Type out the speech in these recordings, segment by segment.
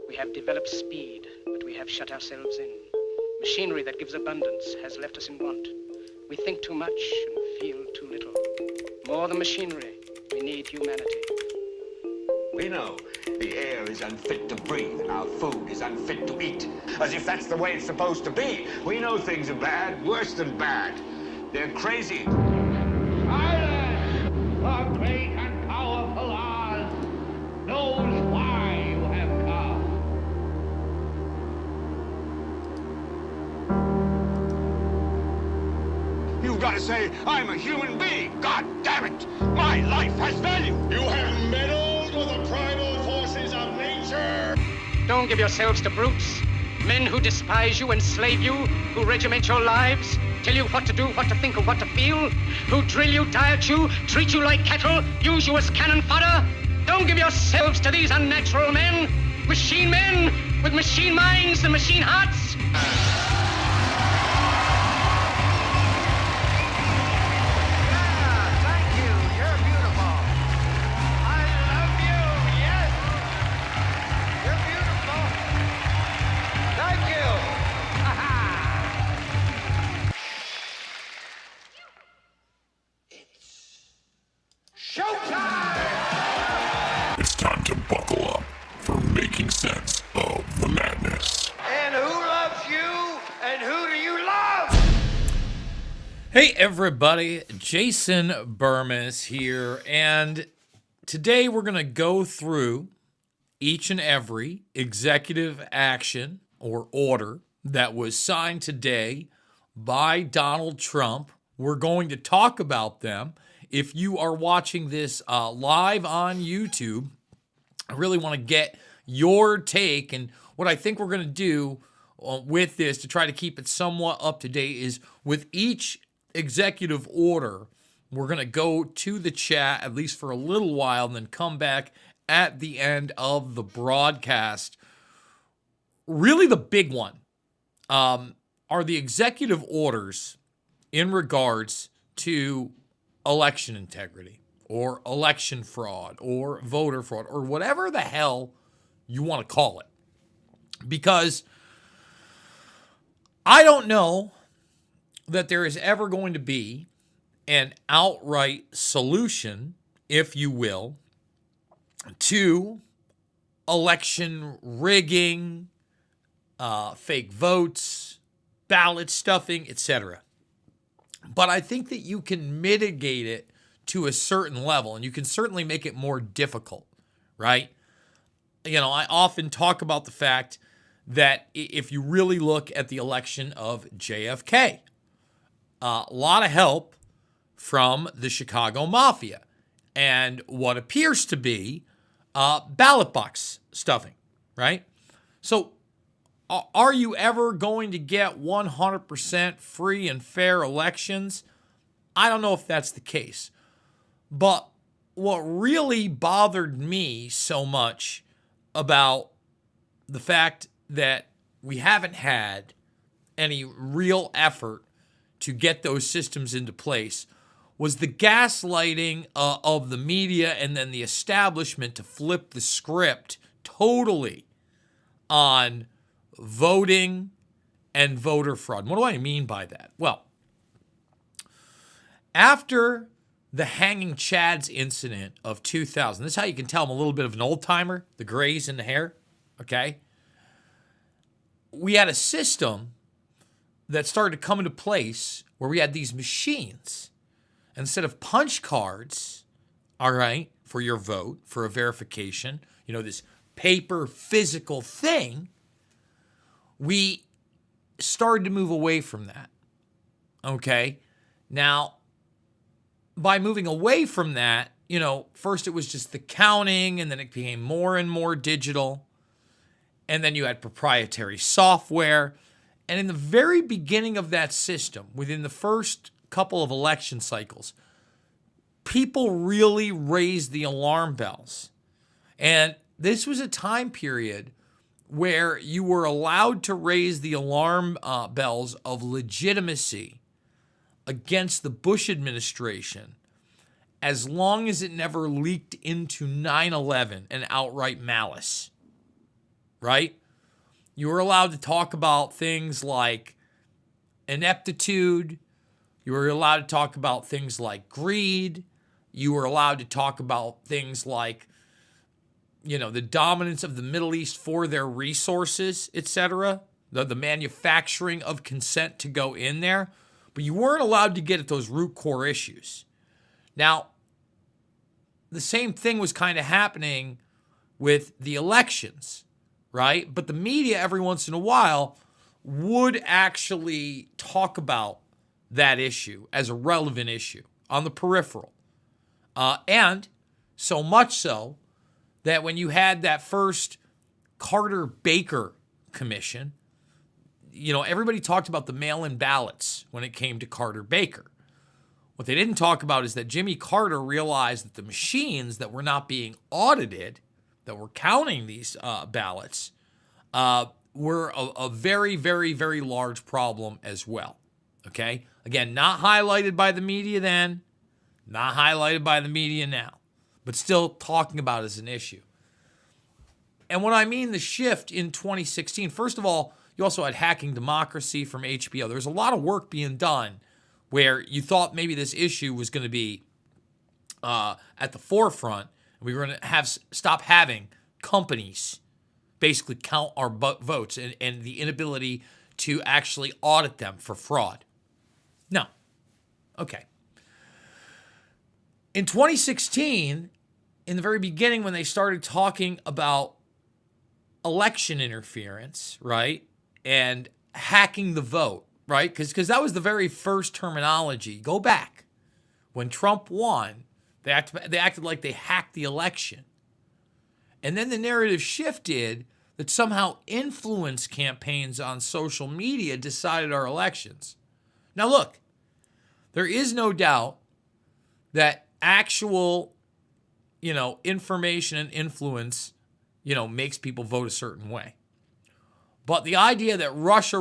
We have developed speed, but we have shut ourselves in. Machinery that gives abundance has left us in want. We think too much and feel too little. More than machinery, we need humanity. We know the air is unfit to breathe and our food is unfit to eat. As if that's the way it's supposed to be. We know things are bad, worse than bad. They're crazy. Silence! The great and powerful Oz knows why you have come. You've got to say, I'm a human being. God damn it. My life has value. You have meddled with the primal forces of nature. Don't give yourselves to brutes. Men who despise you, enslave you, who regiment your lives, tell you what to do, what to think, or what to feel, who drill you, diet you, treat you like cattle, use you as cannon fodder. Don't give yourselves to these unnatural men with machine minds and machine hearts. It's time to buckle up for making sense of the madness. And who loves you? And who do you love? Hey everybody, Jason Bermas here, and today we're going to go through each and every executive action or order that was signed today by Donald Trump. We're going to talk about them. If you are watching this live on YouTube, I really want to get your take, and what I think we're going to do with this to try to keep it somewhat up to date is with each executive order, we're going to go to the chat at least for a little while and then come back at the end of the broadcast. Really the big one are the executive orders in regards to election integrity or election fraud or voter fraud or whatever the hell you want to call it. Because I don't know that there is ever going to be an outright solution, if you will, to election rigging, fake votes, ballot stuffing, etc. But I think that you can mitigate it to a certain level, and you can certainly make it more difficult, right? You know, I often talk about the fact that if you really look at the election of JFK, a lot of help from the Chicago Mafia and what appears to be ballot box stuffing, right? So are you ever going to get 100% free and fair elections? I don't know if that's the case. But what really bothered me so much about the fact that we haven't had any real effort to get those systems into place was the gaslighting of the media and then the establishment to flip the script totally on voting and voter fraud. What do I mean by that? Well, after the hanging Chads incident of 2000, this is how you can tell I'm a little bit of an old timer, the grays in the hair, okay? We had a system that started to come into place where we had these machines. Instead of punch cards, all right, for your vote, for a verification, you know, this paper physical thing, we started to move away from that, okay? Now, by moving away from that, you know, first it was just the counting, and then it became more and more digital, and then you had proprietary software, and in the very beginning of that system, within the first couple of election cycles, people really raised the alarm bells. And this was a time period where you were allowed to raise the alarm bells of legitimacy against the Bush administration as long as it never leaked into 9/11 and outright malice, right? You were allowed to talk about things like ineptitude. You were allowed to talk about things like greed. You were allowed to talk about things like, the dominance of the Middle East for their resources, etc., the manufacturing of consent to go in there. But you weren't allowed to get at those root core issues. Now, the same thing was kind of happening with the elections, right? But the media, every once in a while, would actually talk about that issue as a relevant issue on the peripheral. And so much so that when you had that first Carter-Baker commission, everybody talked about the mail-in ballots when it came to Carter-Baker. What they didn't talk about is that Jimmy Carter realized that the machines that were not being audited, that were counting these ballots, were a very, very, very large problem as well. Okay? Again, not highlighted by the media then, not highlighted by the media now, but still talking about it as an issue. And when I mean the shift in 2016, first of all, you also had Hacking Democracy from HBO. There's a lot of work being done where you thought maybe this issue was going to be at the forefront, and we were going to stop having companies basically count our votes and the inability to actually audit them for fraud. No. Okay. In 2016, in the very beginning when they started talking about election interference, right, and hacking the vote, right, because that was the very first terminology. Go back. When Trump won, they acted like they hacked the election. And then the narrative shifted that somehow influence campaigns on social media decided our elections. Now look, there is no doubt that actual, information and influence, makes people vote a certain way. But the idea that Russia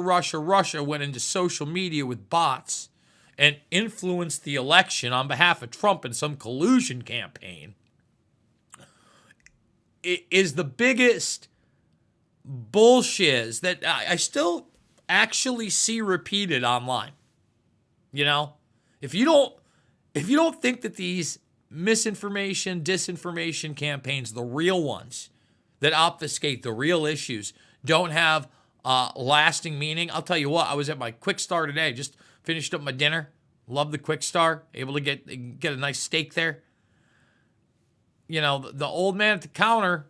went into social media with bots and influenced the election on behalf of Trump in some collusion campaign is the biggest bullshit that I still actually see repeated online. If you don't think that these misinformation, disinformation campaigns, the real ones that obfuscate the real issues, don't have lasting meaning, I'll tell you what, I was at my Quick Star today, just finished up my dinner. Love the Quick Star, able to get a nice steak there. The old man at the counter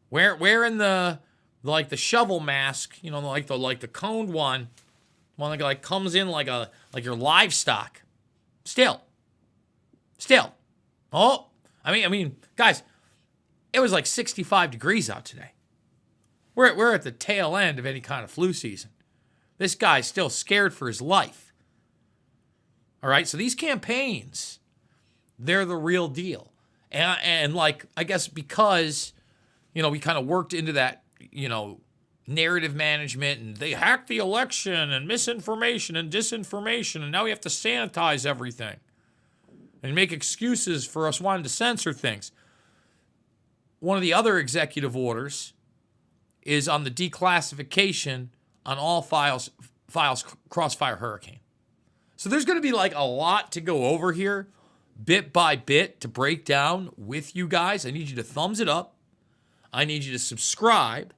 wearing the shovel mask, like the coned one that like comes in like your livestock. Still. Oh, I mean, guys, it was like 65 degrees out today. We're at the tail end of any kind of flu season. This guy's still scared for his life. All right, so these campaigns, they're the real deal. And like, I guess because, we kind of worked into that, narrative management, and they hacked the election and misinformation and disinformation, and now we have to sanitize everything and make excuses for us wanting to censor things. One of the other executive orders is on the declassification on all files Crossfire Hurricane. So there's going to be like a lot to go over here, bit by bit, to break down with you guys. I need you to thumbs it up. I need you to subscribe.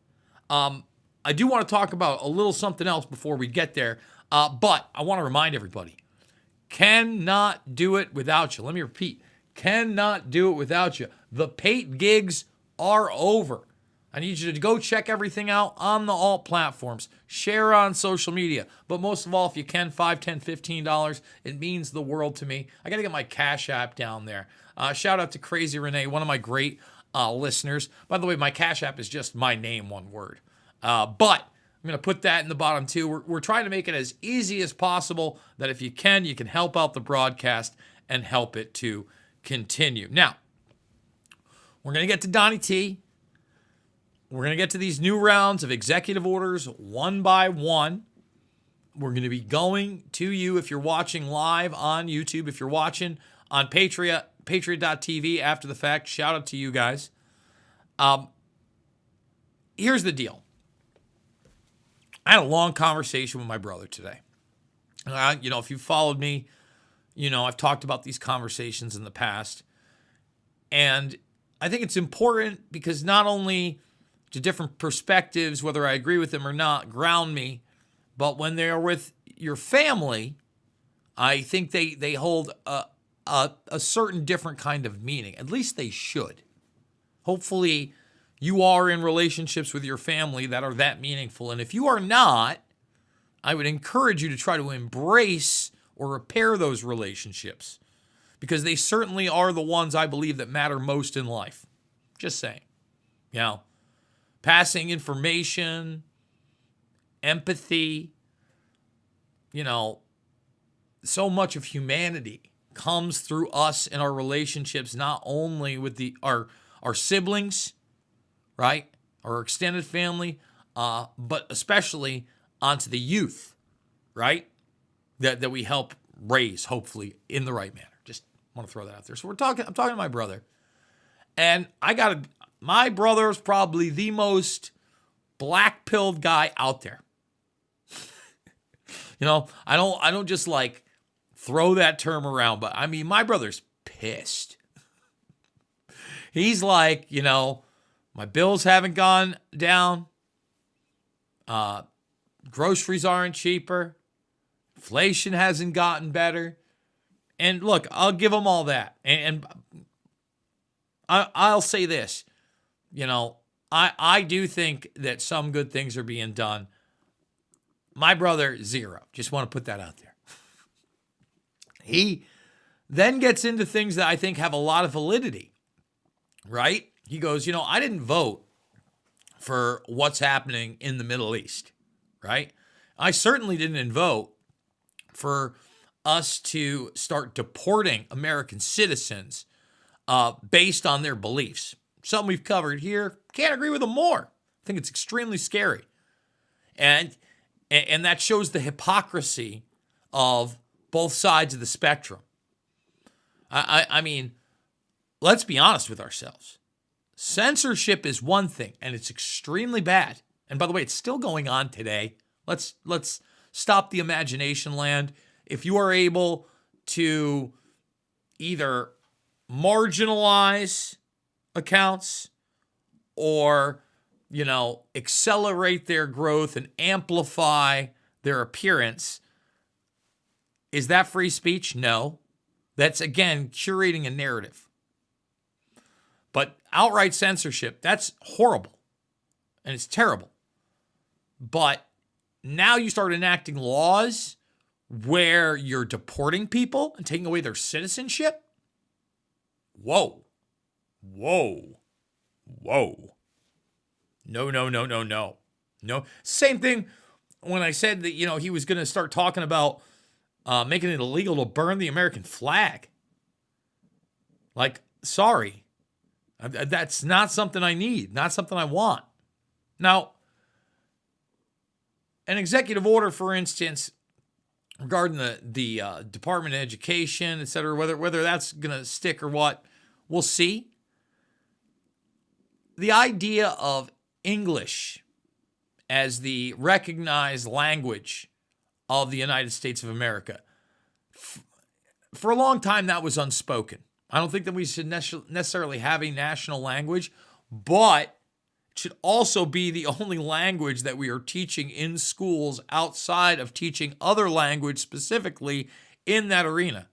I do want to talk about a little something else before we get there, but I want to remind everybody, cannot do it without you. Let me repeat, cannot do it without you. The Pate gigs are over. I need you to go check everything out on the alt platforms. Share on social media. But most of all, if you can, $5, $10, $15, it means the world to me. I got to get my Cash App down there. Shout out to Crazy Renee, one of my great listeners. By the way, my Cash App is just my name, one word. But I'm going to put that in the bottom too. We're trying to make it as easy as possible that if you can help out the broadcast and help it to continue. Now, we're going to get to Donnie T. We're going to get to these new rounds of executive orders one by one. We're going to be going to you if you're watching live on YouTube, if you're watching on Patriot.tv after the fact. Shout out to you guys. Here's the deal. I had a long conversation with my brother today. If you followed me, I've talked about these conversations in the past. And I think it's important because not only do different perspectives, whether I agree with them or not, ground me, but when they're with your family, I think they hold a certain different kind of meaning. At least they should. Hopefully, you are in relationships with your family that are that meaningful. And if you are not, I would encourage you to try to embrace or repair those relationships because they certainly are the ones I believe that matter most in life. Just saying. Passing information, empathy, so much of humanity comes through us in our relationships, not only with our siblings, right? Our extended family, but especially onto the youth, right? That we help raise, hopefully, in the right manner. Just want to throw that out there. So I'm talking to my brother, and my brother is probably the most black-pilled guy out there. I don't just like throw that term around, but I mean, my brother's pissed. He's like, my bills haven't gone down. Groceries aren't cheaper. Inflation hasn't gotten better. And look, I'll give him all that. And I'll say this, I do think that some good things are being done. My brother, zero. Just want to put that out there. He then gets into things that I think have a lot of validity, right? He goes, I didn't vote for what's happening in the Middle East, right? I certainly didn't vote for us to start deporting American citizens based on their beliefs. Something we've covered here. Can't agree with them more. I think it's extremely scary. And that shows the hypocrisy of both sides of the spectrum. I mean, let's be honest with ourselves. Censorship is one thing, and it's extremely bad. And by the way, it's still going on today. Let's stop the imagination land. If you are able to either marginalize accounts or, accelerate their growth and amplify their appearance, is that free speech? No. That's, again, curating a narrative. But outright censorship, that's horrible. And it's terrible. But now you start enacting laws where you're deporting people and taking away their citizenship. Whoa. No. Same thing when I said that, he was going to start talking about making it illegal to burn the American flag. Like, sorry. That's not something I need, not something I want. Now, an executive order, for instance, regarding the Department of Education, et cetera, whether that's going to stick or what, we'll see. The idea of English as the recognized language of the United States of America, for a long time that was unspoken. I don't think that we should necessarily have a national language, but it should also be the only language that we are teaching in schools outside of teaching other language specifically in that arena.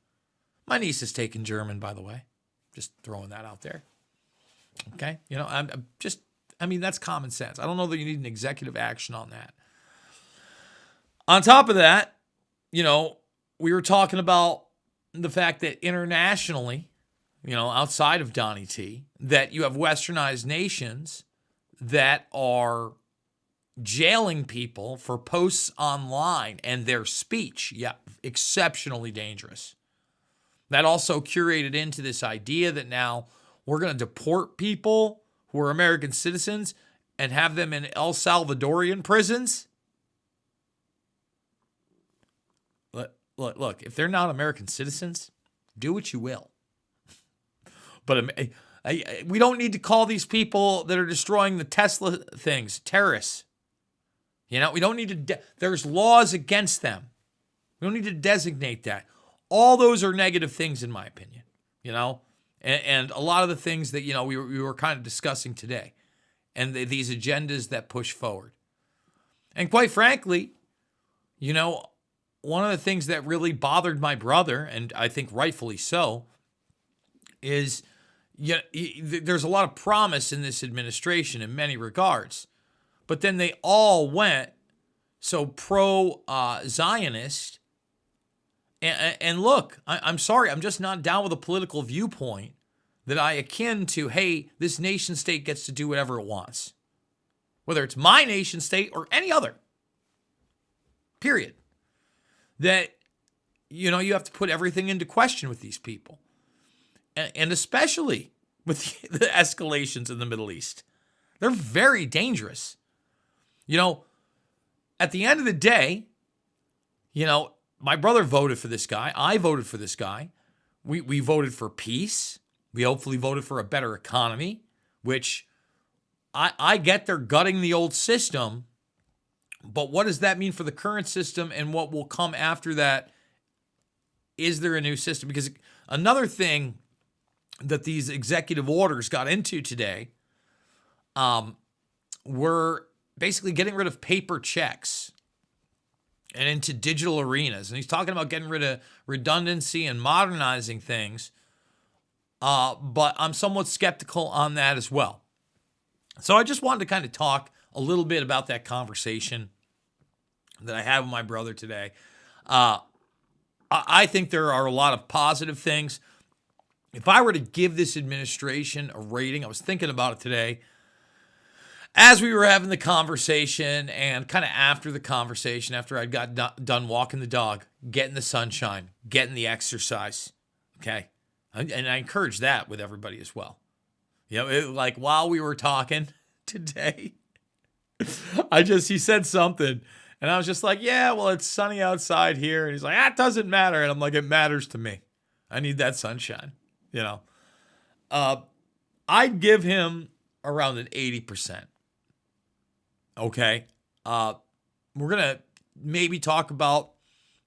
My niece has taken German, by the way. Just throwing that out there. Okay? That's common sense. I don't know that you need an executive action on that. On top of that, we were talking about the fact that internationally, outside of Donnie T, that you have westernized nations that are jailing people for posts online and their speech. Yeah, exceptionally dangerous. That also curated into this idea that now we're going to deport people who are American citizens and have them in El Salvadorian prisons. Look, if they're not American citizens, do what you will. But we don't need to call these people that are destroying the Tesla things terrorists. We don't need to, there's laws against them. We don't need to designate that. All those are negative things, in my opinion, and a lot of the things that, we were kind of discussing today, and these agendas that push forward. And quite frankly, one of the things that really bothered my brother, and I think rightfully so, is there's a lot of promise in this administration in many regards, but then they all went so pro-Zionist. And look, I'm sorry, I'm just not down with a political viewpoint that I akin to, hey, this nation state gets to do whatever it wants, whether it's my nation state or any other, period. That, you have to put everything into question with these people. And especially with the escalations in the Middle East. They're very dangerous. At the end of the day, my brother voted for this guy. I voted for this guy. We voted for peace. We hopefully voted for a better economy, which I get they're gutting the old system. But what does that mean for the current system and what will come after that? Is there a new system? Because another thing that these executive orders got into today were basically getting rid of paper checks and into digital arenas. And he's talking about getting rid of redundancy and modernizing things. But I'm somewhat skeptical on that as well. So I just wanted to kind of talk a little bit about that conversation that I had with my brother today. I think there are a lot of positive things. If I were to give this administration a rating, I was thinking about it today, as we were having the conversation and kind of after the conversation, after I got done walking the dog, getting the sunshine, getting the exercise, okay? And I encourage that with everybody as well. Like while we were talking today, he said something, and I was just like, yeah, well, it's sunny outside here. And he's like, it doesn't matter. And I'm like, it matters to me. I need that sunshine, I'd give him around an 80%. Okay. We're going to maybe talk about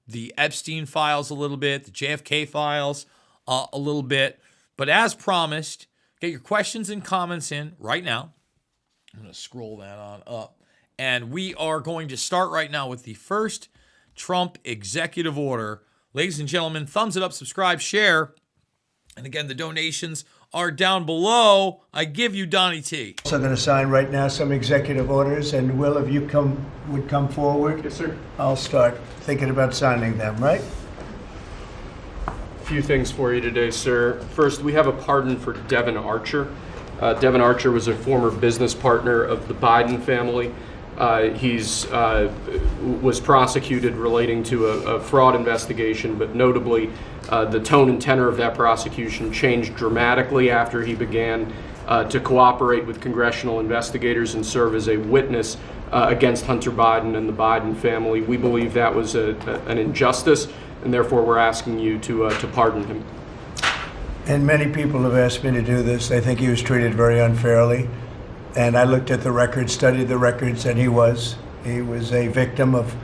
the Epstein files a little bit, the JFK files a little bit. But as promised, get your questions and comments in right now. I'm going to scroll that on up. And we are going to start right now with the first Trump executive order. Ladies and gentlemen, thumbs it up, subscribe, share. And again, the donations are down below. I give you Donnie T. Also going to sign right now some executive orders. And Will, if you would come forward. Yes, sir. I'll start thinking about signing them, right? A few things for you today, sir. First, we have a pardon for Devin Archer. Devin Archer was a former business partner of the Biden family. He's was prosecuted relating to a fraud investigation, but notably the tone and tenor of that prosecution changed dramatically after he began to cooperate with congressional investigators and serve as a witness against Hunter Biden and the Biden family. We believe that was an injustice, and therefore we're asking you to pardon him. And many people have asked me to do this. They think he was treated very unfairly. And I looked at the records, studied the records, and he was a victim of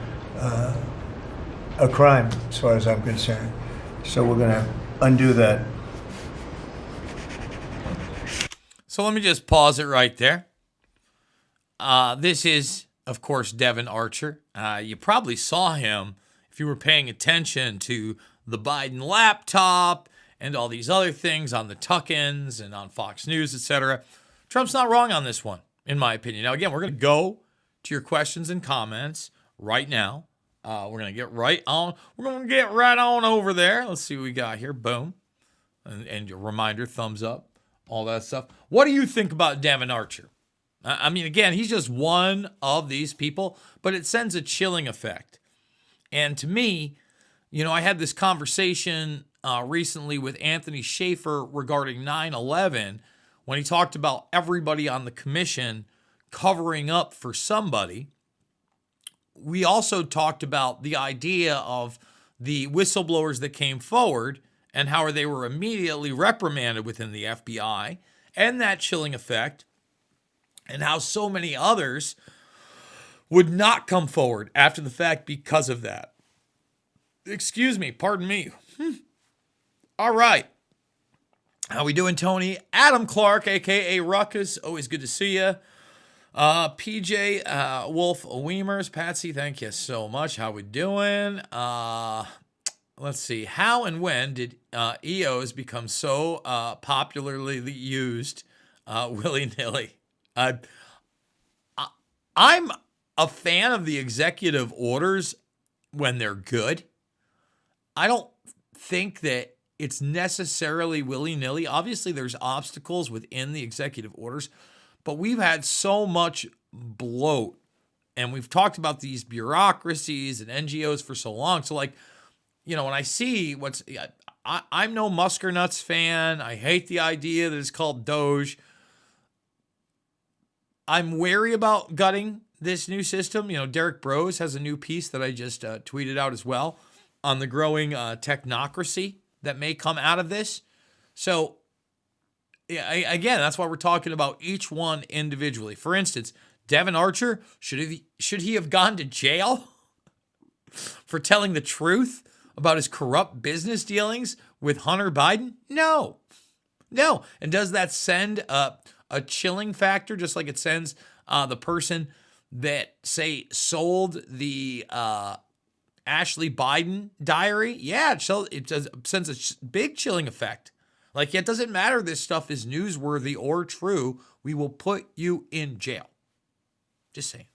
a crime, as far as I'm concerned. So we're going to undo that. So let me just pause it right there. This is, of course, Devin Archer. You probably saw him if you were paying attention to the Biden laptop and all these other things on the tuck-ins and on Fox News, etc. Trump's not wrong on this one, in my opinion. Now, again, we're going to go to your questions and comments right now. We're going to get right on. We're going to get right on over there. Let's see what we got here. Boom. And your reminder, thumbs up, all that stuff. What do you think about Devin Archer? I mean, again, he's just one of these people, but it sends a chilling effect. And to me, I had this conversation recently with Anthony Schaefer regarding 9/11 when he talked about everybody on the commission covering up for somebody. We also talked about the idea of the whistleblowers that came forward and how they were immediately reprimanded within the FBI and that chilling effect, and how so many others would not come forward after the fact because of that. Excuse me, pardon me. All right. How we doing, Tony? Adam Clark, a.k.a. Ruckus. Always good to see you. PJ Wolf Weemers. Patsy, thank you so much. How we doing? Let's see. How and when did EOs become so popularly used willy-nilly? I'm a fan of the executive orders when they're good. I don't think that it's necessarily willy-nilly. Obviously, there's obstacles within the executive orders, but we've had so much bloat, and we've talked about these bureaucracies and NGOs for so long. So, like, you know, when I see I'm no Muskernuts fan. I hate the idea that it's called Doge. I'm wary about gutting this new system. You know, Derek Brose has a new piece that I just tweeted out as well on the growing technocracy that may come out of this. So, again, that's why we're talking about each one individually. For instance, Devin Archer, should he have gone to jail for telling the truth about his corrupt business dealings with Hunter Biden? No. And does that send a chilling factor, just like it sends the person that, say, sold the Ashley Biden diary? Yeah, it sends a big chilling effect. Like, it doesn't matter this stuff is newsworthy or true. We will put you in jail. Just saying.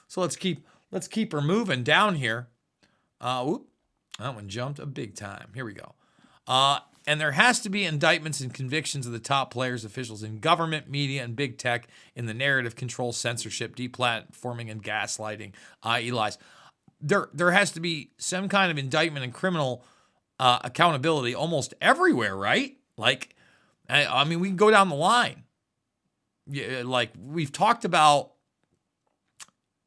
So let's keep her moving down here. Whoop, that one jumped a big time. Here we go. And there has to be indictments and convictions of the top players, officials in government, media, and big tech in the narrative control, censorship, deplatforming, and gaslighting, i.e. lies. There has to be some kind of indictment and criminal accountability almost everywhere, right? Like, I mean, we can go down the line. Yeah, like, we've talked about,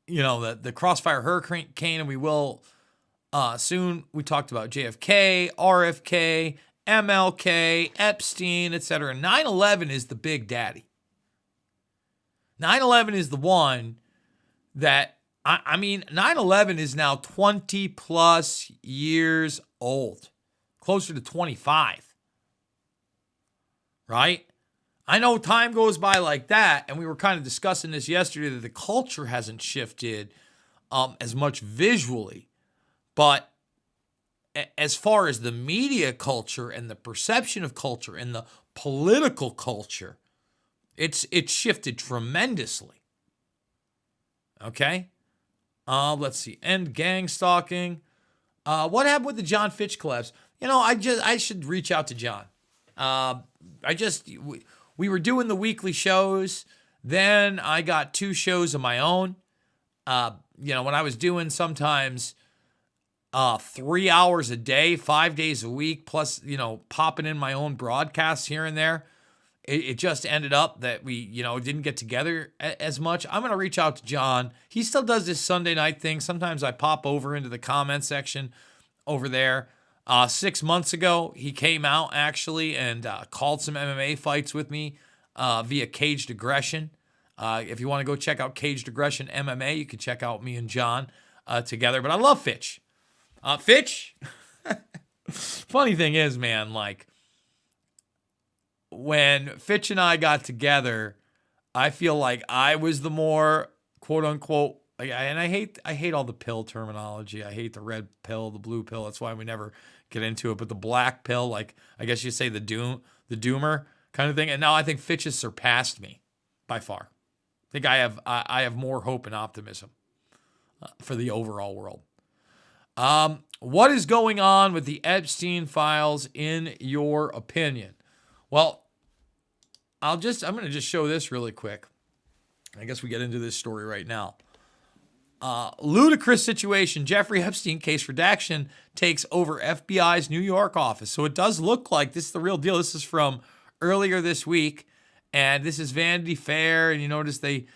you know, the Crossfire Hurricane, and we will soon. We talked about JFK, RFK, MLK, Epstein, etc. 9/11 is the big daddy. 9/11 is the one that, I mean, 9/11 is now 20 plus years old, closer to 25, right? I know time goes by like that, and we were kind of discussing this yesterday, that the culture hasn't shifted as much visually, but as far as the media culture and the perception of culture and the political culture, it's shifted tremendously. Okay? Let's see. End gang stalking. What happened with the John Fitch collapse? You know, I should reach out to John. We were doing the weekly shows. Then I got 2 shows of my own. You know, when I was doing sometimes 3 hours a day, 5 days a week, plus, you know, popping in my own broadcasts here and there, it just ended up that we, you know, didn't get together as much. I'm going to reach out to John. He still does this Sunday night thing. Sometimes I pop over into the comment section over there. 6 months ago, he came out actually and called some MMA fights with me via Caged Aggression. If you want to go check out Caged Aggression MMA, you can check out me and John together. But I love Fitch. Fitch? Funny thing is, man, like, when Fitch and I got together, I feel like I was the more quote unquote, and I hate all the pill terminology. I hate the red pill, the blue pill. That's why we never get into it. But the black pill, like, I guess you say the doomer kind of thing. And now I think Fitch has surpassed me by far. I think I have more hope and optimism for the overall world. What is going on with the Epstein files in your opinion? Well, I'm going to just show this really quick. I guess we get into this story right now. Ludicrous situation. Jeffrey Epstein case redaction takes over FBI's New York office. So it does look like this is the real deal. This is from earlier this week, and this is Vanity Fair. And you notice they've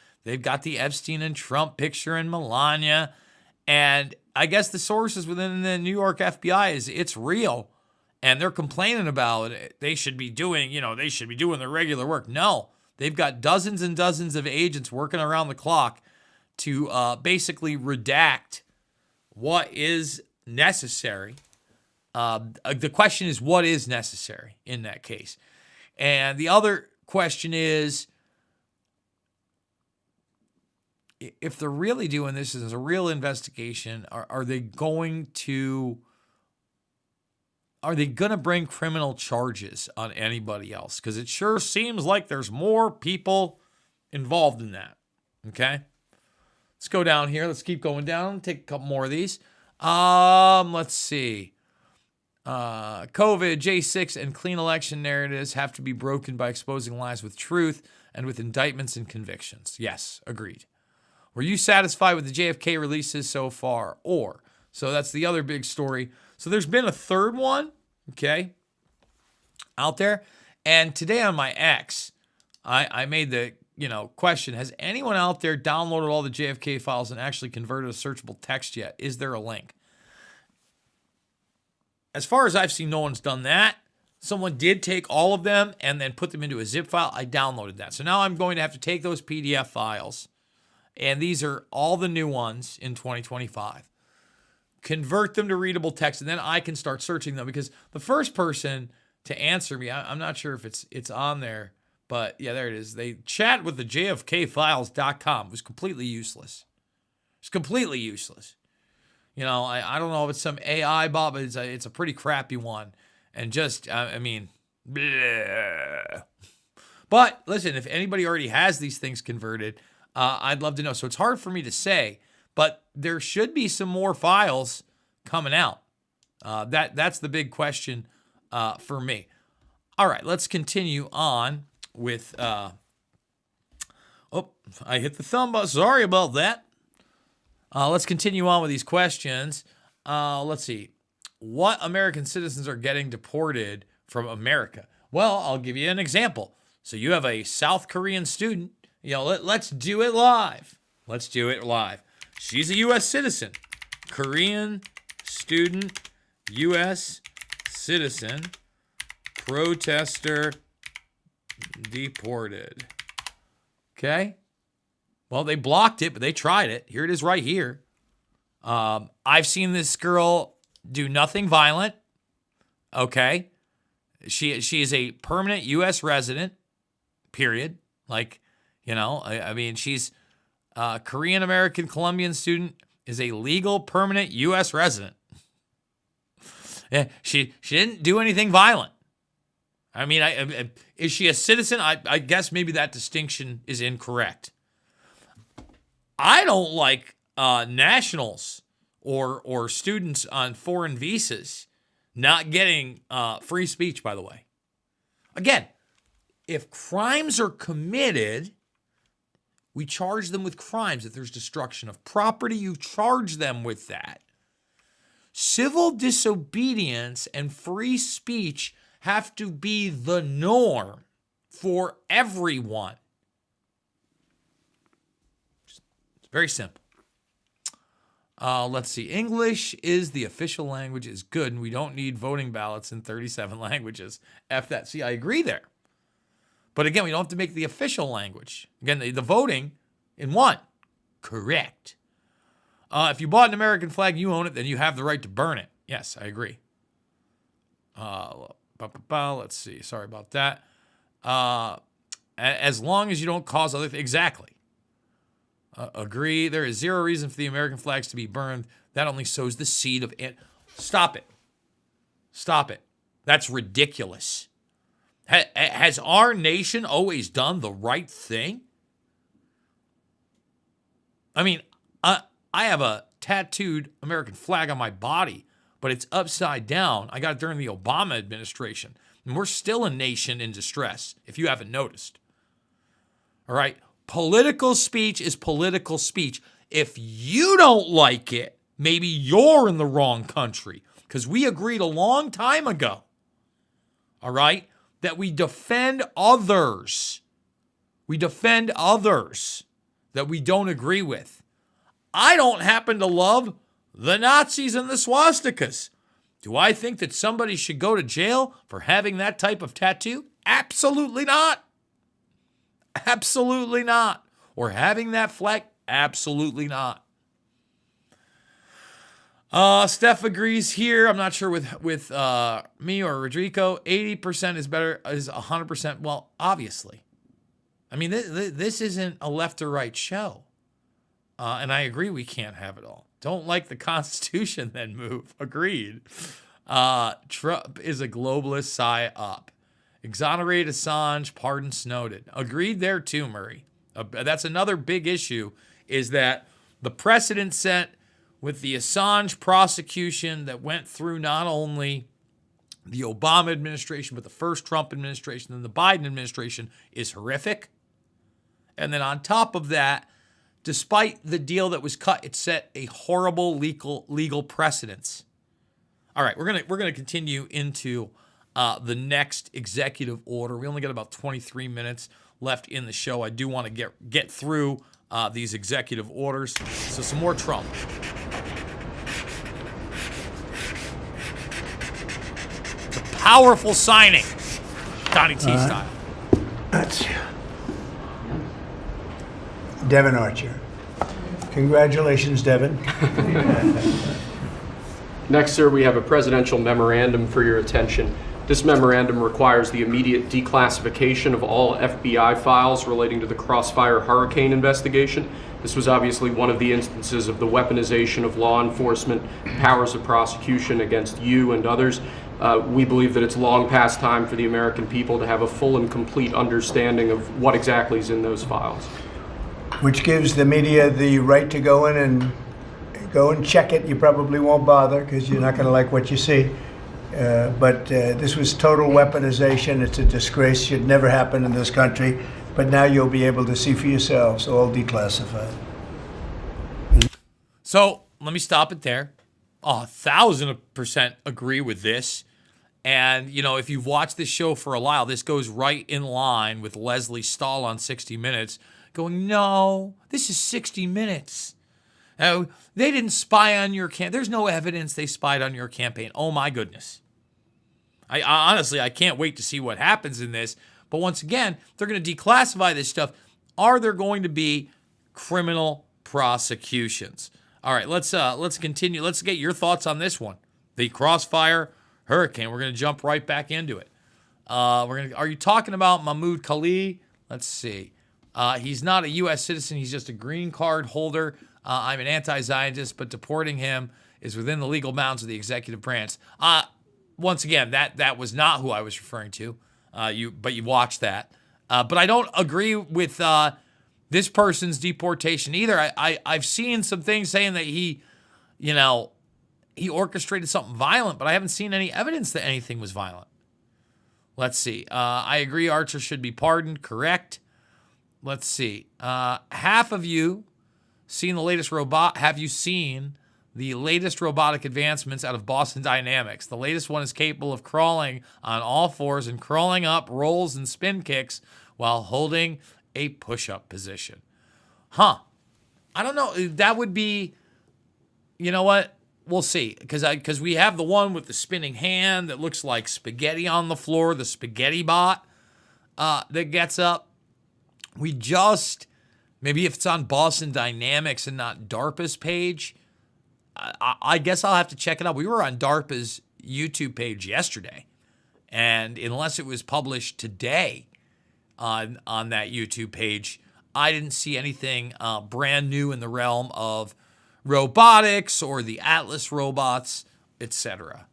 got the Epstein and Trump picture and Melania. And I guess the sources within the New York FBI is it's real. And they're complaining about it. They should be doing their regular work. No, they've got dozens and dozens of agents working around the clock to basically redact what is necessary. The question is, what is necessary in that case? And the other question is, if they're really doing this as a real investigation, are they going to bring criminal charges on anybody else? Because it sure seems like there's more people involved in that. Okay? Let's go down here. Let's keep going down. Take a couple more of these. Let's see. COVID, J6, and clean election narratives have to be broken by exposing lies with truth and with indictments and convictions. Yes, agreed. Were you satisfied with the JFK releases so far? So that's the other big story. So there's been a third one, okay, out there. And today on my X, I made the question, has anyone out there downloaded all the JFK files and actually converted a searchable text yet? Is there a link? As far as I've seen, no one's done that. Someone did take all of them and then put them into a zip file. I downloaded that. So now I'm going to have to take those PDF files, and these are all the new ones in 2025, convert them to readable text, and then I can start searching them, because the first person to answer me, I'm not sure if it's on there, but yeah, there it is. They chat with the JFKfiles.com. It was completely useless. It's completely useless. I don't know if it's some AI bot, but it's a pretty crappy one. And just, bleh. But listen, if anybody already has these things converted, I'd love to know. So it's hard for me to say, but there should be some more files coming out. That's the big question for me. All right, let's continue on with, I hit the thumb button. Sorry about that. Let's continue on with these questions. Let's see. What American citizens are getting deported from America? Well, I'll give you an example. So you have a South Korean student. Let's do it live. Let's do it live. She's a U.S. citizen. Korean student, U.S. citizen, protester, deported. Okay? Well, they blocked it, but they tried it. Here it is right here. I've seen this girl do nothing violent. Okay? She is a permanent U.S. resident, period. She's a Korean-American Colombian student, is a legal permanent U.S. resident. Yeah, she didn't do anything violent. Is she a citizen? I guess maybe that distinction is incorrect. I don't like nationals or students on foreign visas not getting free speech, by the way. Again, if crimes are committed, we charge them with crimes. If there's destruction of property, you charge them with that. Civil disobedience and free speech have to be the norm for everyone. It's very simple. Let's see. English is the official language, is good, and we don't need voting ballots in 37 languages. F that. See, I agree there. But again, we don't have to make the official language. Again, the voting in one. Correct. If you bought an American flag and you own it, then you have the right to burn it. Yes, I agree. Let's see. Sorry about that. As long as you don't cause other things. Exactly. Agree. There is zero reason for the American flags to be burned. That only sows the seed of it. Stop it. Stop it. That's ridiculous. Has our nation always done the right thing? I have a tattooed American flag on my body, but it's upside down. I got it during the Obama administration. And we're still a nation in distress, if you haven't noticed. All right? Political speech is political speech. If you don't like it, maybe you're in the wrong country, because we agreed a long time ago, all right, that we defend others. We defend others that we don't agree with. I don't happen to love the Nazis and the swastikas. Do I think that somebody should go to jail for having that type of tattoo? Absolutely not. Absolutely not. Or having that flag? Absolutely not. Steph agrees here. I'm not sure with me or Rodrigo. 80% is better, is 100%. Well, obviously. I mean, this isn't a left or right show. And I agree we can't have it all. Don't like the Constitution, then move. Agreed. Trump is a globalist psy-op. Exonerate Assange, pardon Snowden. Agreed there too, Murray. That's another big issue, is that the precedent set with the Assange prosecution that went through not only the Obama administration, but the first Trump administration and the Biden administration is horrific. And then on top of that, despite the deal that was cut, it set a horrible legal precedence. All right, we're gonna continue into the next executive order. We only got about 23 minutes left in the show. I do want to get through these executive orders. So some more Trump. It's a powerful signing, Donnie T style. That's Devin Archer. Congratulations, Devin. Next, sir, we have a presidential memorandum for your attention. This memorandum requires the immediate declassification of all FBI files relating to the Crossfire Hurricane investigation. This was obviously one of the instances of the weaponization of law enforcement powers of prosecution against you and others. We believe that it's long past time for the American people to have a full and complete understanding of what exactly is in those files. Which gives the media the right to go in and check it. You probably won't bother because you're not going to like what you see. But this was total weaponization. It's a disgrace. Should never happen in this country. But now you'll be able to see for yourselves, all declassified. So let me stop it there. 1,000% agree with this. And, you know, if you've watched this show for a while, this goes right in line with Leslie Stahl on 60 Minutes going, no, this is 60 Minutes. They didn't spy on your campaign. There's no evidence they spied on your campaign. Oh, my goodness. I honestly, I can't wait to see what happens in this. But once again, they're going to declassify this stuff. Are there going to be criminal prosecutions? All right, let's continue. Let's get your thoughts on this one. The Crossfire Hurricane. We're going to jump right back into it. Are you talking about Mahmoud Khalid? Let's see. He's not a U.S. citizen. He's just a green card holder. I'm an anti-Zionist, but deporting him is within the legal bounds of the executive branch. Once again, that was not who I was referring to. But you watched that. But I don't agree with this person's deportation either. I've seen some things saying that he orchestrated something violent, but I haven't seen any evidence that anything was violent. Let's see. I agree Archer should be pardoned. Correct. Let's see. Half of you seen the latest have you seen the latest robotic advancements out of Boston Dynamics? The latest one is capable of crawling on all fours and crawling up rolls and spin kicks while holding a push-up position. I don't know. That would be, you know what? We'll see. Because we have the one with the spinning hand that looks like spaghetti on the floor, the spaghetti bot that gets up. Maybe if it's on Boston Dynamics and not DARPA's page, I guess I'll have to check it out. We were on DARPA's YouTube page yesterday, and unless it was published today on that YouTube page, I didn't see anything brand new in the realm of robotics or the Atlas robots, etc.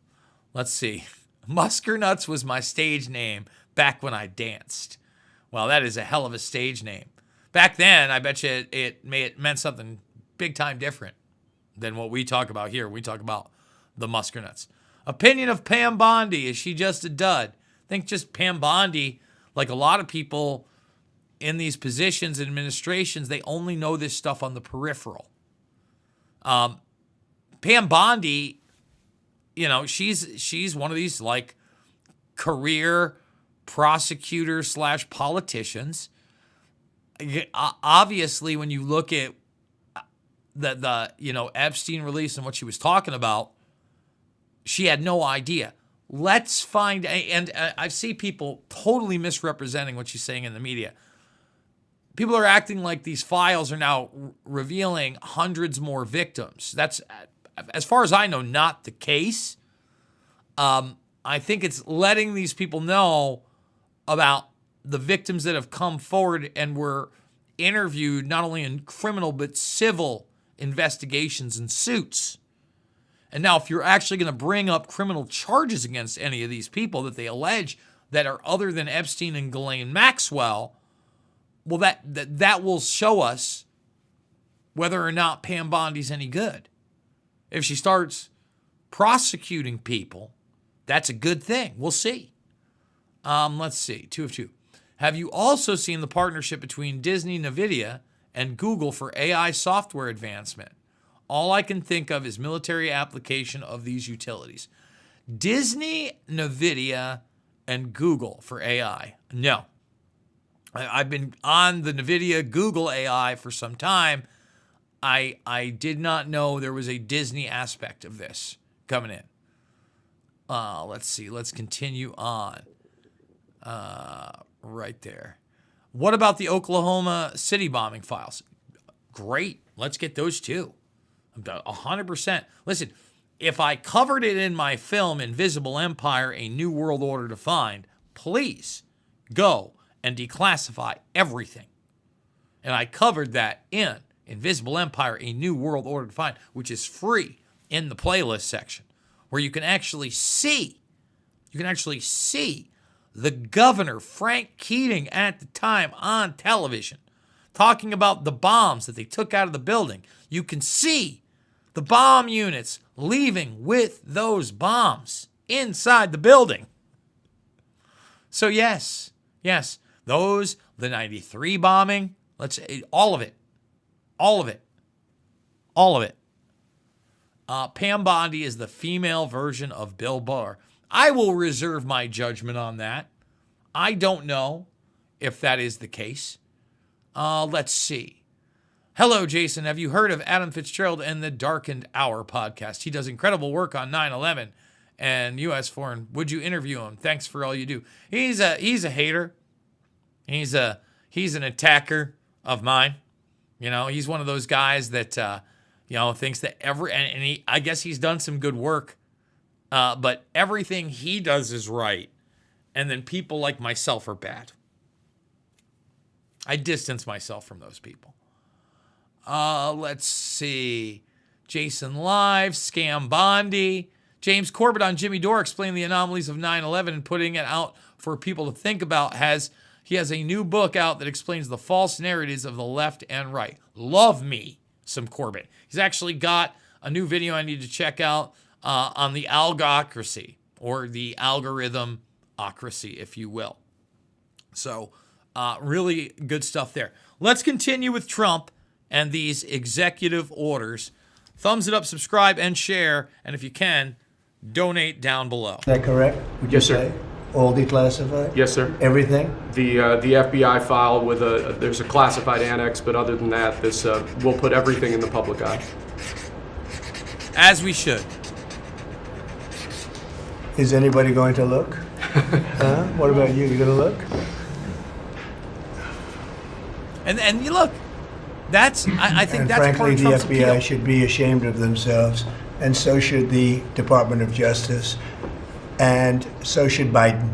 Let's see. Muskernuts was my stage name back when I danced. Well, that is a hell of a stage name. Back then, I bet you it meant something big time different than what we talk about here. We talk about the Muskernuts. Opinion of Pam Bondi. Is she just a dud? I think just Pam Bondi, like a lot of people in these positions and administrations, they only know this stuff on the peripheral. Pam Bondi, she's one of these like career prosecutors / politicians. Obviously, when you look at the Epstein release and what she was talking about, she had no idea. Let's find, and I see people totally misrepresenting what she's saying in the media. people are acting like these files are now revealing hundreds more victims. That's, as far as I know, not the case. I think it's letting these people know about the victims that have come forward and were interviewed not only in criminal but civil investigations and suits. And now if you're actually going to bring up criminal charges against any of these people that they allege that are other than Epstein and Ghislaine Maxwell, well, that will show us whether or not Pam Bondi's any good. If she starts prosecuting people, that's a good thing. We'll see. Let's see. 2 of 2. Have you also seen the partnership between Disney, NVIDIA, and Google for AI software advancement? All I can think of is military application of these utilities. Disney, NVIDIA, and Google for AI. No. I've been on the NVIDIA Google AI for some time. I did not know there was a Disney aspect of this coming in. Let's see. Let's continue on. Right there. What about the Oklahoma City bombing files? Great. Let's get those too. 100%. Listen, if I covered it in my film Invisible Empire, A New World Order Defined, please go and declassify everything. And I covered that in Invisible Empire, A New World Order Defined, which is free in the playlist section, where you can actually see the governor, Frank Keating, at the time on television, talking about the bombs that they took out of the building. You can see the bomb units leaving with those bombs inside the building. So yes, the 93 bombing, let's say all of it. Pam Bondi is the female version of Bill Barr. I will reserve my judgment on that. I don't know if that is the case. Let's see. Hello, Jason. Have you heard of Adam Fitzgerald and the Darkened Hour podcast? He does incredible work on 9/11 and U.S. foreign. Would you interview him? Thanks for all you do. He's a hater. He's an attacker of mine. You know, he's one of those guys that thinks that I guess he's done some good work. But everything he does is right. And then people like myself are bad. I distance myself from those people. Let's see. Jason Live, Scam Bondi. James Corbett on Jimmy Dore explaining the anomalies of 9/11 and putting it out for people to think about. He has a new book out that explains the false narratives of the left and right. Love me some Corbett. He's actually got a new video I need to check out on the algocracy, or the algorithmocracy, if you will. So really good stuff there. Let's continue with Trump and these executive orders. Thumbs it up, subscribe, and share. And if you can, donate down below. Is that correct? Would Yes, you sir. say? All declassified? Yes, sir. Everything? The FBI file with there's a classified annex, but other than that, this we'll put everything in the public eye. As we should. Is anybody going to look? What about you? You going to look? And you look, I think And that's part frankly, of the Trump's FBI appeal. should be ashamed of themselves, and so should the Department of Justice, and so should Biden.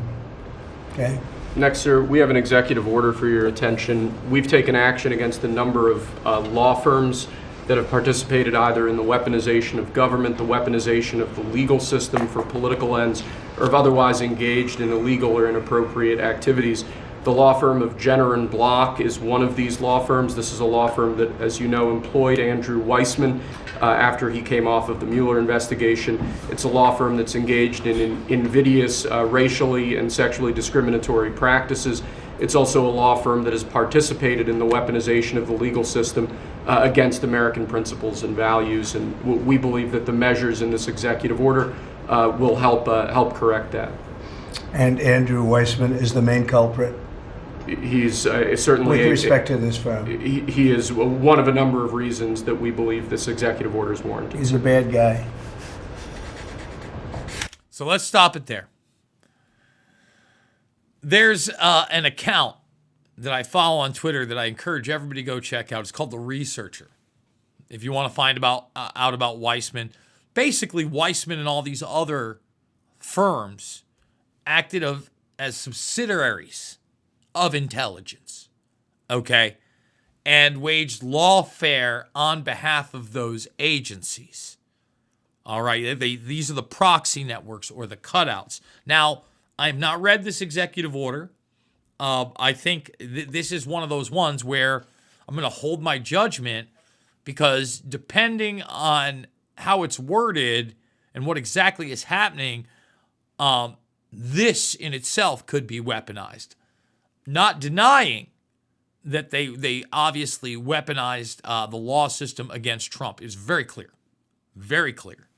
Okay? Next, sir, we have an executive order for your attention. We've taken action against a number of law firms that have participated either in the weaponization of government, the weaponization of the legal system for political ends, or have otherwise engaged in illegal or inappropriate activities. The law firm of Jenner and Block is one of these law firms. This is a law firm that, as you know, employed Andrew Weissman after he came off of the Mueller investigation. It's a law firm that's engaged in invidious racially and sexually discriminatory practices. It's also a law firm that has participated in the weaponization of the legal system against American principles and values. And we believe that the measures in this executive order will help correct that. And Andrew Weissman is the main culprit He's certainly with respect to this firm. He is one of a number of reasons that we believe this executive order is warranted. He's a bad guy. So let's stop it there. There's an account that I follow on Twitter that I encourage everybody to go check out. It's called The Researcher. If you want to find out about Weissman, basically Weissman and all these other firms acted as subsidiaries of intelligence, okay, and waged lawfare on behalf of those agencies. All right, these are the proxy networks or the cutouts. Now, I have not read this executive order. I think this is one of those ones where I'm going to hold my judgment because depending on how it's worded and what exactly is happening, this in itself could be weaponized. Not denying that they obviously weaponized the law system against Trump is very clear. Very clear.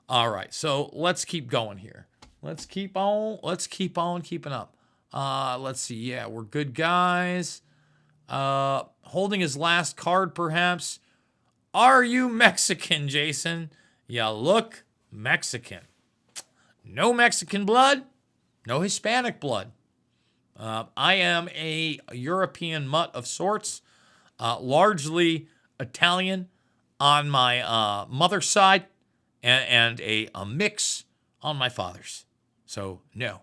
All right, so let's keep going here. Let's keep on keeping up. Let's see. Yeah, we're good guys. Holding his last card, perhaps. Are you Mexican, Jason? You look Mexican. No Mexican blood, no Hispanic blood. I am a European mutt of sorts, largely Italian on my mother's side, and a mix on my father's. So, no.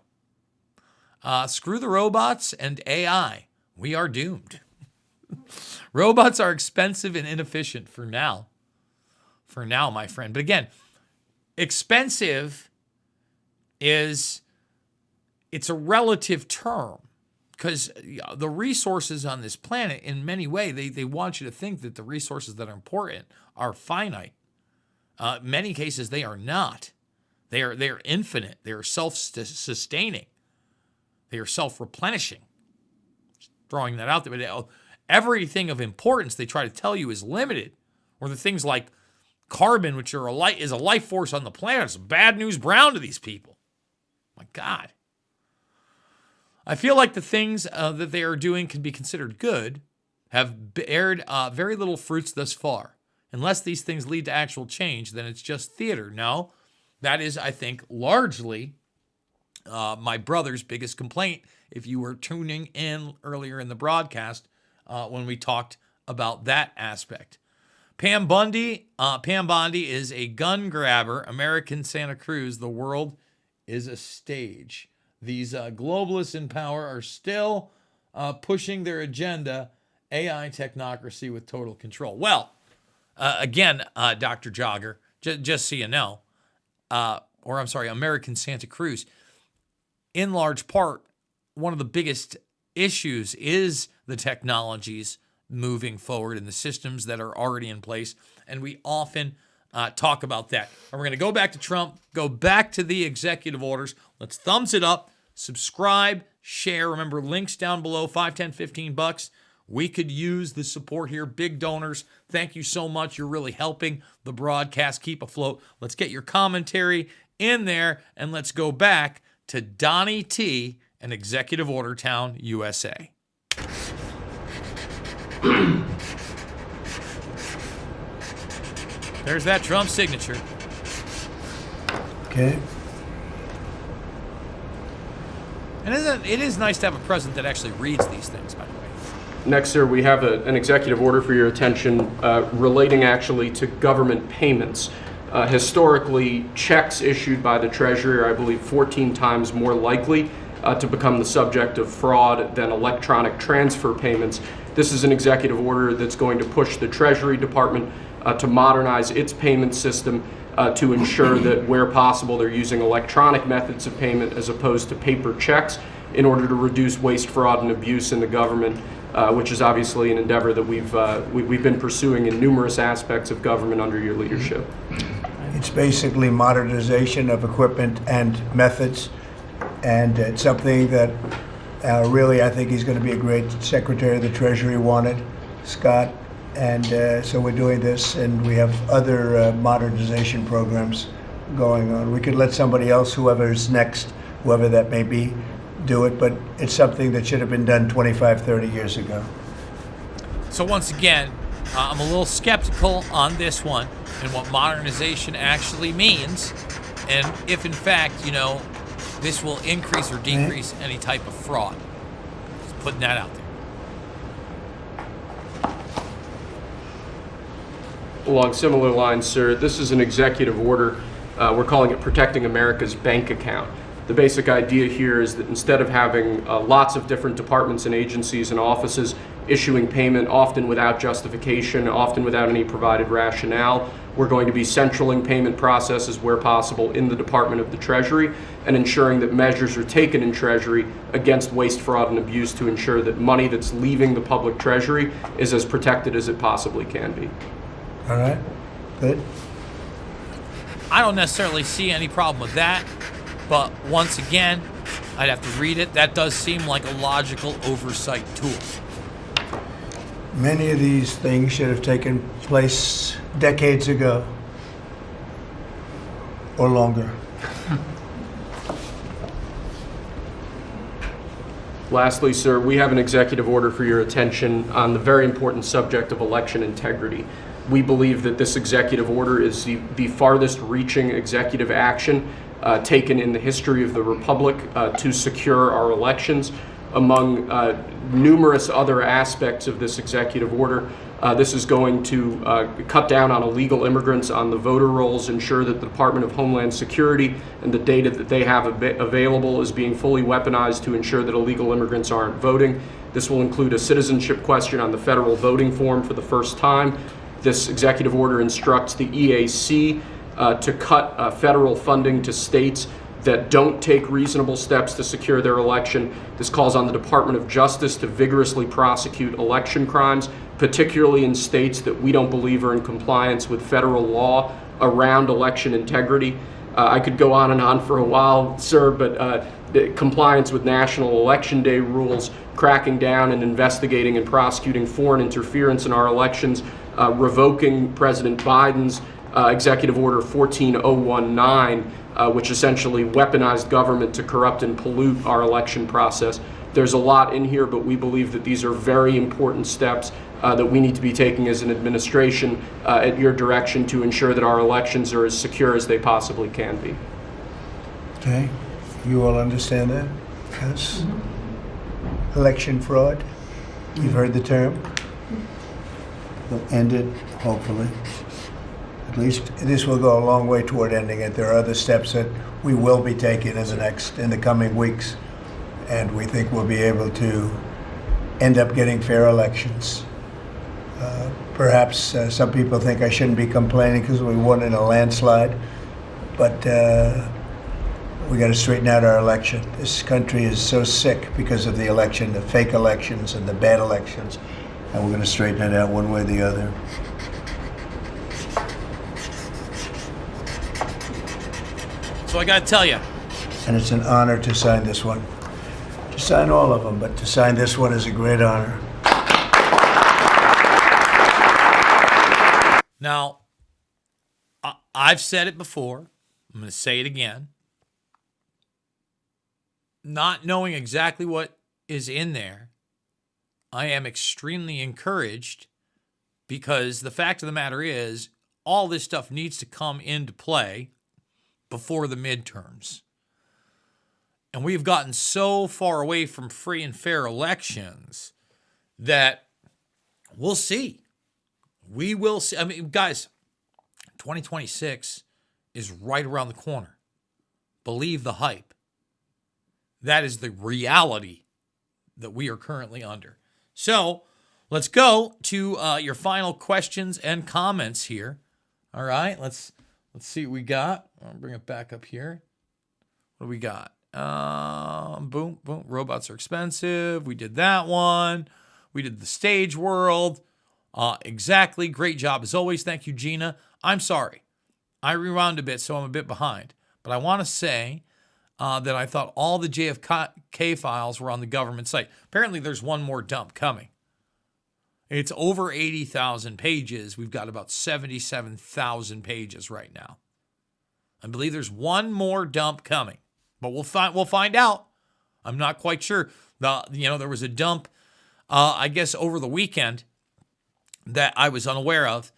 Screw the robots and AI. We are doomed. Robots are expensive and inefficient for now. For now, my friend. But again, expensive it's a relative term because the resources on this planet, in many ways, they want you to think that the resources that are important are finite. Many cases, they are not. They are infinite. They are self-sustaining. They are self-replenishing. Just throwing that out there. But everything of importance they try to tell you is limited. Or the things like carbon, which is a life force on the planet. It's bad news brown to these people. My God. I feel like the things that they are doing can be considered good, have bared very little fruits thus far. Unless these things lead to actual change, then it's just theater. No, that is, I think, largely my brother's biggest complaint. If you were tuning in earlier in the broadcast when we talked about that aspect. Pam Bondi is a gun grabber. American Santa Cruz. The world is a stage. These globalists in power are still pushing their agenda, AI technocracy with total control. Well, again, Dr. Jogger, just so you know, American Santa Cruz, in large part, one of the biggest issues is the technologies moving forward and the systems that are already in place. And we often talk about that. And we're going to go back to Trump, go back to the executive orders. Let's thumbs it up, subscribe, share. Remember, links down below, $5, $10, $15. We could use the support here. Big donors, thank you so much. You're really helping the broadcast keep afloat. Let's get your commentary in there, and let's go back to Donnie T and Executive Order Town, USA. There's that Trump signature. Okay. And it is nice to have a president that actually reads these things, by the way. Next, sir, we have an executive order for your attention relating actually to government payments. Historically, checks issued by the Treasury are, I believe, 14 times more likely to become the subject of fraud than electronic transfer payments. This is an executive order that's going to push the Treasury Department to modernize its payment system to ensure that where possible they're using electronic methods of payment as opposed to paper checks in order to reduce waste, fraud, and abuse in the government, which is obviously an endeavor that we've been pursuing in numerous aspects of government under your leadership. It's basically modernization of equipment and methods, and it's something that really I think he's going to be a great Secretary of the Treasury wanted, Scott, and so we're doing this, and we have other modernization programs going on. We could let somebody else, whoever's next, whoever that may be, do it, but it's something that should have been done 25, 30 years ago. So once again, I'm a little skeptical on this one and what modernization actually means, and if in fact, this will increase or decrease any type of fraud. Just putting that out there. Along similar lines, sir, this is an executive order. We're calling it Protecting America's Bank Account. The basic idea here is that instead of having lots of different departments and agencies and offices issuing payment, often without justification, often without any provided rationale, we're going to be centraling payment processes where possible in the Department of the Treasury and ensuring that measures are taken in Treasury against waste, fraud, and abuse to ensure that money that's leaving the public treasury is as protected as it possibly can be. All right, good. I don't necessarily see any problem with that, but once again, I'd have to read it. That does seem like a logical oversight tool. Many of these things should have taken place decades ago or longer. Lastly, sir, we have an executive order for your attention on the very important subject of election integrity. We believe that this executive order is the farthest reaching executive action taken in the history of the Republic to secure our elections. Among numerous other aspects of this executive order, this is going to cut down on illegal immigrants on the voter rolls, ensure that the Department of Homeland Security and the data that they have available is being fully weaponized to ensure that illegal immigrants aren't voting. This will include a citizenship question on the federal voting form for the first time. This executive order instructs the EAC to cut federal funding to states that don't take reasonable steps to secure their election. This calls on the Department of Justice to vigorously prosecute election crimes, particularly in states that we don't believe are in compliance with federal law around election integrity. I could go on and on for a while, sir, but the compliance with National Election Day rules, cracking down and investigating and prosecuting foreign interference in our elections, revoking President Biden's Executive Order 14019, which essentially weaponized government to corrupt and pollute our election process. There's a lot in here, but we believe that these are very important steps that we need to be taking as an administration at your direction to ensure that our elections are as secure as they possibly can be. Okay, you all understand that? Yes? Election fraud, you've heard the term. Will end it, hopefully. At least this will go a long way toward ending it. There are other steps that we will be taking in the coming weeks, and we think we'll be able to end up getting fair elections. Perhaps some people think I shouldn't be complaining because we won in a landslide, but we got to straighten out our election. This country is so sick because of the election, the fake elections and the bad elections, and we're going to straighten it out one way or the other. So I got to tell you, And it's an honor to sign this one. To sign all of them, but to sign this one is a great honor. now, I've said it before. I'm going to say it again. Not knowing exactly what is in there, I am extremely encouraged because the fact of the matter is all this stuff needs to come into play before the midterms. And we've gotten so far away from free and fair elections that we'll see. We will see. I mean, guys, 2026 is right around the corner. Believe the hype. That is the reality that we are currently under. So let's go to your final questions and comments here. All right, let's see what we got. I'll bring it back up here. What do we got? Boom. Robots are expensive. We did that one. We did the stage world. Exactly. Great job as always. Thank you, Gina. I'm sorry. I rewound a bit, so I'm a bit behind. But I want to say that I thought all the JFK files were on the government site. Apparently, there's one more dump coming. It's over 80,000 pages. We've got about 77,000 pages right now. I believe there's one more dump coming, but we'll find out. I'm not quite sure. There was a dump, I guess, over the weekend that I was unaware of.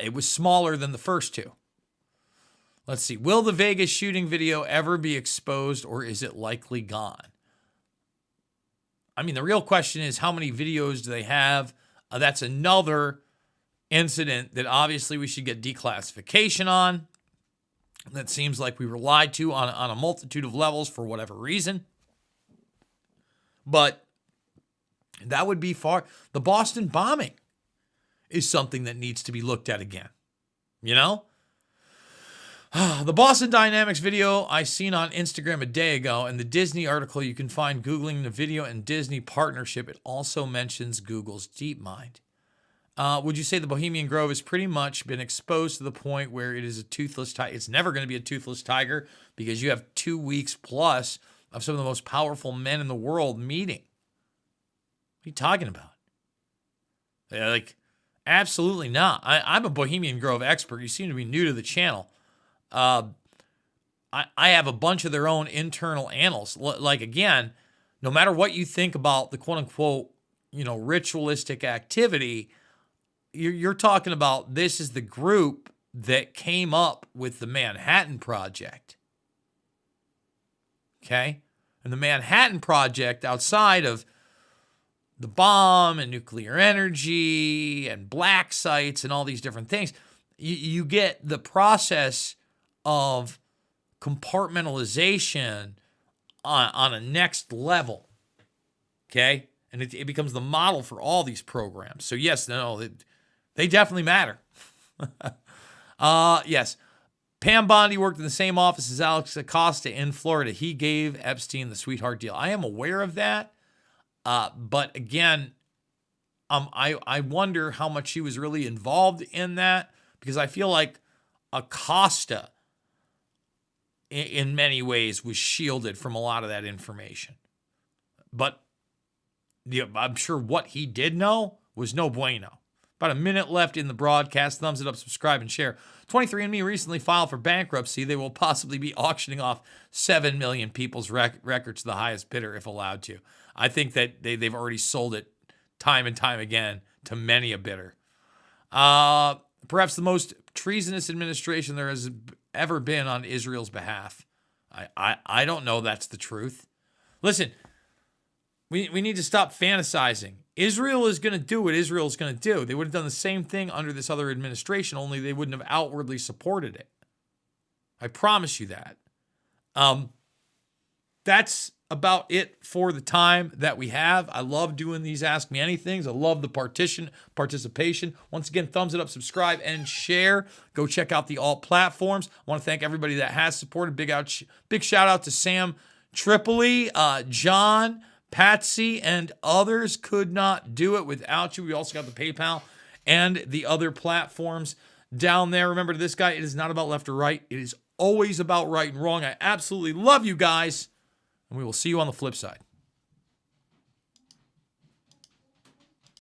It was smaller than the first two. Let's see. Will the Vegas shooting video ever be exposed, or is it likely gone? I mean, the real question is how many videos do they have? That's another incident that obviously we should get declassification on. That seems like we were lied to on a multitude of levels for whatever reason. But that would be far. The Boston bombing is something that needs to be looked at again. You know? The Boston Dynamics video I seen on Instagram a day ago, and the Disney article you can find Googling the video and Disney partnership. It also mentions Google's DeepMind. Would you say the Bohemian Grove has pretty much been exposed to the point where it is a toothless tiger? It's never going to be a toothless tiger because you have 2 weeks plus of some of the most powerful men in the world meeting. What are you talking about? Like, absolutely not. I'm a Bohemian Grove expert. You seem to be new to the channel. I have a bunch of their own internal annals. Like, again, no matter what you think about the quote-unquote, ritualistic activity, you're talking about this is the group that came up with the Manhattan Project. Okay? And the Manhattan Project, outside of the bomb and nuclear energy and black sites and all these different things, you get the process of compartmentalization on a next level. Okay? And it becomes the model for all these programs. So yes, they definitely matter. Yes. Pam Bondi worked in the same office as Alex Acosta in Florida. He gave Epstein the sweetheart deal. I am aware of that. But again, I wonder how much she was really involved in that, because I feel like Acosta, in many ways, was shielded from a lot of that information. But I'm sure what he did know was no bueno. About a minute left in the broadcast. Thumbs it up, subscribe, and share. 23andMe recently filed for bankruptcy. They will possibly be auctioning off 7 million people's records to the highest bidder if allowed to. I think that they've already sold it time and time again to many a bidder. Perhaps the most treasonous administration there has ever been on Israel's behalf. I don't know that's the truth. Listen, we need to stop fantasizing. Israel is going to do what Israel is going to do. They would have done the same thing under this other administration, only they wouldn't have outwardly supported it. I promise you that. That's about it for the time that we have. I love doing these Ask Me Anythings. I love the participation. Once again, thumbs it up, subscribe, and share. Go check out the alt platforms. I want to thank everybody that has supported. Big shout out to Sam Tripoli, John, Patsy, and others. Could not do it without you. We also got the PayPal and the other platforms down there. Remember, to this guy, it is not about left or right. It is always about right and wrong. I absolutely love you guys, and we will see you on the flip side.